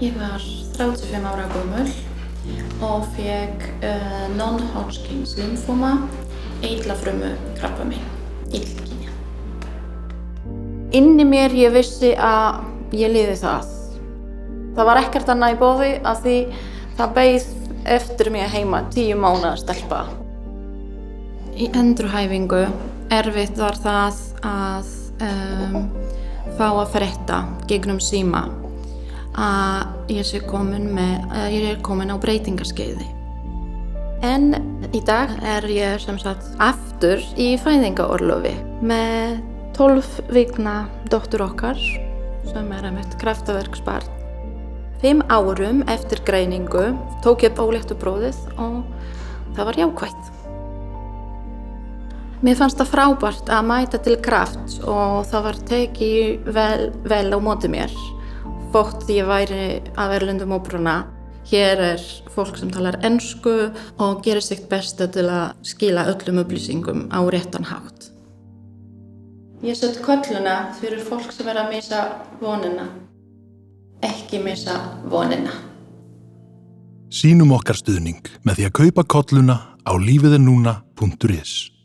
Ég var 35 ára gömul og fékk non-Hodgkins lymfóma, eitlafrumu-krabbamein, illkynja. Inni mér ég vissi að ég liði það. Það var ekkert annað í boði af því það beið eftir mér heima 10 mánaða stelpa. Í endurhæfingu erfitt var það að fá að frétta gegnum síma að ég er komin á breytingaskeiði. En í dag er ég sem sagt aftur í fæðingarorlofi með 12 vikna dóttur okkar sem er einmitt kraftaverksbarn. 5 árum eftir greiningu tók ég óléttuprófið og það var jákvætt. Mér fannst það frábært að mæta til kraft og það var tekið vel á móti mér. Þótt ég væri af erlendum uppruna. Hér er fólk sem talar ensku og gerir sitt besta til að skila öllum upplýsingum á réttan hátt. Ég set kolluna fyrir fólk sem er að missa vonina. Ekki missa vonina. Sýnum okkar stuðning með því að kaupa kolluna á lifiðernuna.is.